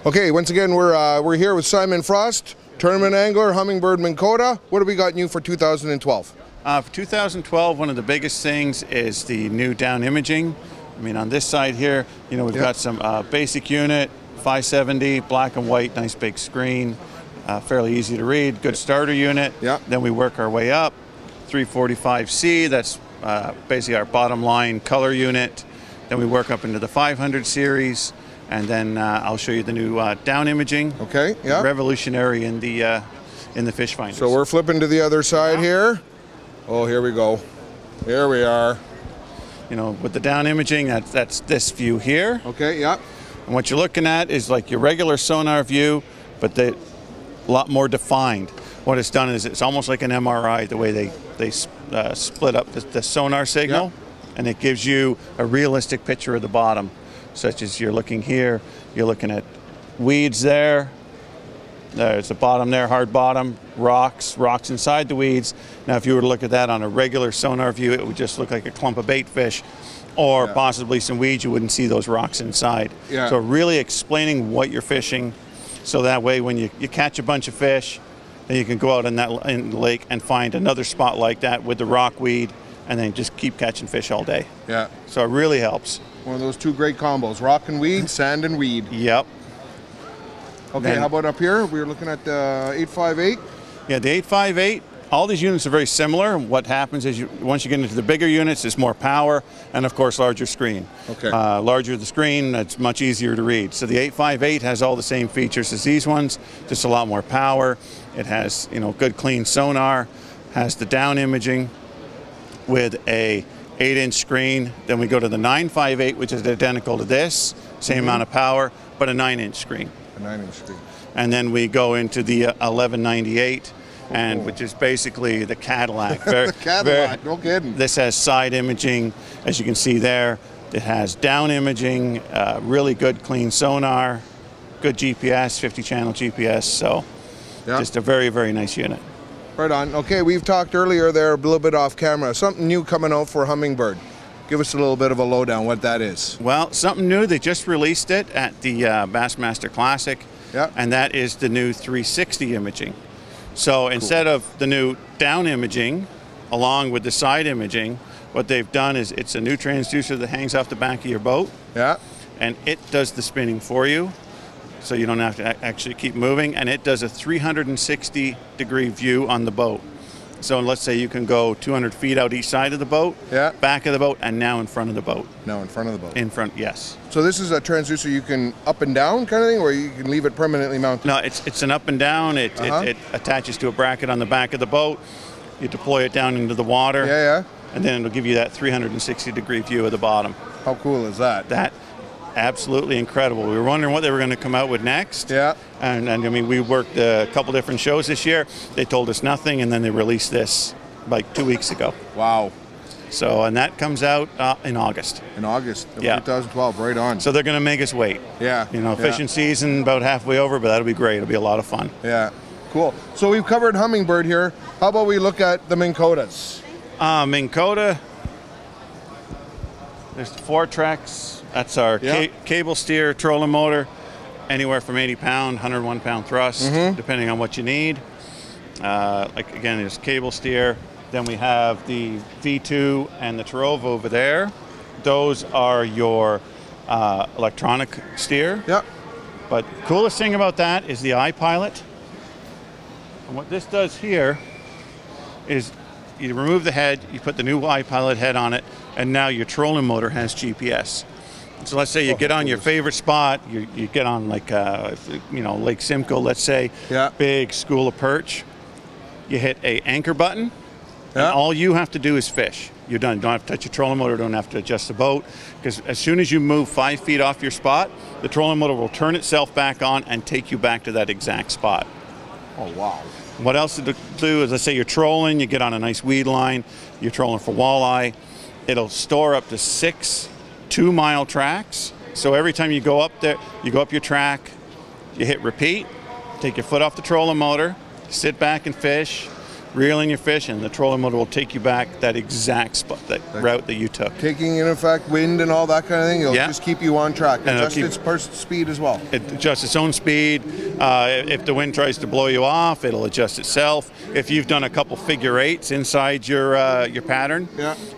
Okay, once again, we're here with Simon Frost, tournament angler, Humminbird Minn Kota. What have we got new for 2012? For 2012, one of the biggest things is the new down imaging. I mean, on this side here, you know, we've got some basic unit, 570, black and white, nice big screen, fairly easy to read, good starter unit. Then we work our way up, 345C, that's basically our bottom line color unit. Then we work up into the 500 series, and then I'll show you the new down imaging. Okay, yeah. Revolutionary in the fish finders. So we're flipping to the other side here. Oh, here we go. Here we are. You know, with the down imaging, that's this view here. Okay, yeah. And what you're looking at is like your regular sonar view, but a lot more defined. What it's done is it's almost like an MRI, the way they split up the sonar signal, and it gives you a realistic picture of the bottom, such as you're looking here, you're looking at weeds there. There's a bottom there, hard bottom, rocks inside the weeds. Now, if you were to look at that on a regular sonar view, it would just look like a clump of bait fish, or possibly some weeds. You wouldn't see those rocks inside. So really explaining what you're fishing, so that way when you catch a bunch of fish, then you can go out in the lake and find another spot like that with the rock weed, and then just keep catching fish all day. Yeah. So it really helps. One of those two great combos, rock and weed, sand and weed. Yep. Okay, how about up here? We're looking at the 858. Yeah, the 858, all these units are very similar. What happens is once you get into the bigger units, it's more power, and of course larger screen. Okay. Larger the screen, it's much easier to read. So the 858 has all the same features as these ones, just a lot more power. It has, you know, good clean sonar, has the down imaging with a 8-inch screen. Then we go to the 958, which is identical to this, same amount of power, but a 9-inch screen. 9-inch screen. And then we go into the 1198, and which is basically the Cadillac. The Cadillac, no kidding. This has side imaging, as you can see there. It has down imaging, really good clean sonar, good GPS, 50-channel GPS. So just a very, very nice unit. Right on. Okay, we've talked earlier there a little bit off camera. Something new coming out for Humminbird. Give us a little bit of a lowdown what that is. Well, something new. They just released it at the Bassmaster Classic, and that is the new 360 imaging. So instead of the new down imaging, along with the side imaging, what they've done is it's a new transducer that hangs off the back of your boat, and it does the spinning for you, so you don't have to actually keep moving, and it does a 360-degree view on the boat. So let's say you can go 200 feet out each side of the boat, back of the boat, and now in front of the boat. Now in front of the boat. In front, yes. So this is a transducer you can up and down kind of thing, or you can leave it permanently mounted? No, it's an up and down. It attaches to a bracket on the back of the boat. You deploy it down into the water. And then it'll give you that 360-degree view of the bottom. How cool is that? That, absolutely incredible. We were wondering what they were going to come out with next. And I mean, we worked a couple different shows this year. They told us nothing, and then they released this like 2 weeks ago. Wow. So, and that comes out in August. In August of 2012, right on. So they're going to make us wait. You know, fishing season about halfway over, but that'll be great. It'll be a lot of fun. Cool. So we've covered Humminbird here. How about we look at the Minn Kotas? Minn Kota, there's the 4-Trex. That's our cable steer trolling motor, anywhere from 80 pound, 101 pound thrust, depending on what you need. Like again, there's cable steer. Then we have the V2 and the Tarova over there. Those are your electronic steer. But the coolest thing about that is the iPilot. And what this does here is you remove the head, you put the new iPilot head on it, and now your trolling motor has GPS. So let's say you get on your favorite spot, you get on like, you know, Lake Simcoe, let's say, big school of perch. You hit a anchor button, and all you have to do is fish. You're done. You don't have to touch your trolling motor, don't have to adjust the boat, because as soon as you move 5 feet off your spot, the trolling motor will turn itself back on and take you back to that exact spot. Oh, wow. What else to do is, let's say you're trolling, you get on a nice weed line, you're trolling for walleye. It'll store up to 6 2-mile tracks. So every time you go up there, you go up your track, you hit repeat, take your foot off the trolling motor, sit back and fish. reel in your fish, and the trolling motor will take you back that exact spot, that route that you took. Taking in effect wind and all that kind of thing, it'll just keep you on track. And adjust its speed as well. It adjusts its own speed. If the wind tries to blow you off, it'll adjust itself. If you've done a couple figure eights inside your pattern,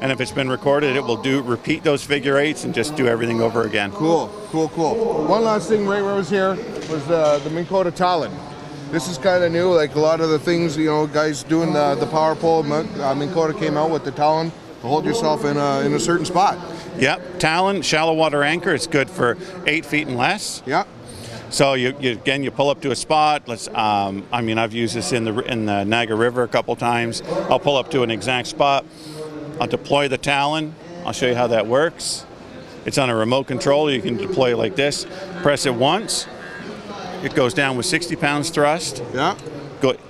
and if it's been recorded, it will repeat those figure eights and just do everything over again. Cool. One last thing right where I was here was the Minn Kota Talon. This is kind of new, like a lot of the things, you know, guys doing the power pole. Minn Kota came out with the Talon to hold yourself in a certain spot. Yep, Talon, shallow water anchor. It's good for 8 feet and less. Yeah. So you pull up to a spot. I mean, I've used this in the Niagara River a couple times. I'll pull up to an exact spot. I'll deploy the Talon. I'll show you how that works. It's on a remote control. You can deploy it like this. Press it once. It goes down with 60 pounds thrust. Yeah.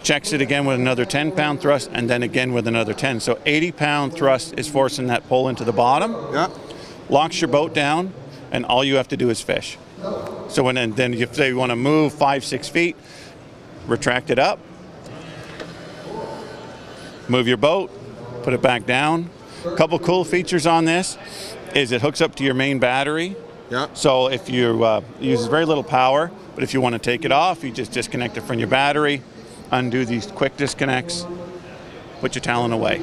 Checks it again with another 10-pound thrust, and then again with another 10. So 80-pound thrust is forcing that pole into the bottom. Yeah. Locks your boat down, and all you have to do is fish. So then if you want to move 5-6 feet, retract it up, move your boat, put it back down. A couple cool features on this is it hooks up to your main battery. Yeah. So if you uses very little power, but if you want to take it off, you just disconnect it from your battery, undo these quick disconnects, put your Talon away.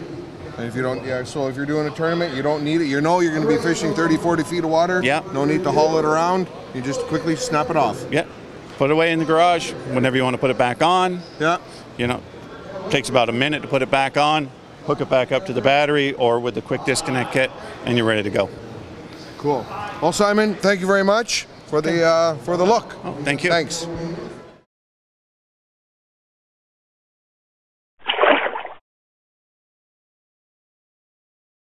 And if you don't, so if you're doing a tournament, you don't need it. You know you're going to be fishing 30, 40 feet of water. Yeah. No need to haul it around. You just quickly snap it off. Yeah. Put it away in the garage. Whenever you want to put it back on. Yeah. You know, takes about a minute to put it back on. Hook it back up to the battery or with the quick disconnect kit, and you're ready to go. Cool. Well, Simon, thank you very much for the look. Oh, thank you. Thanks.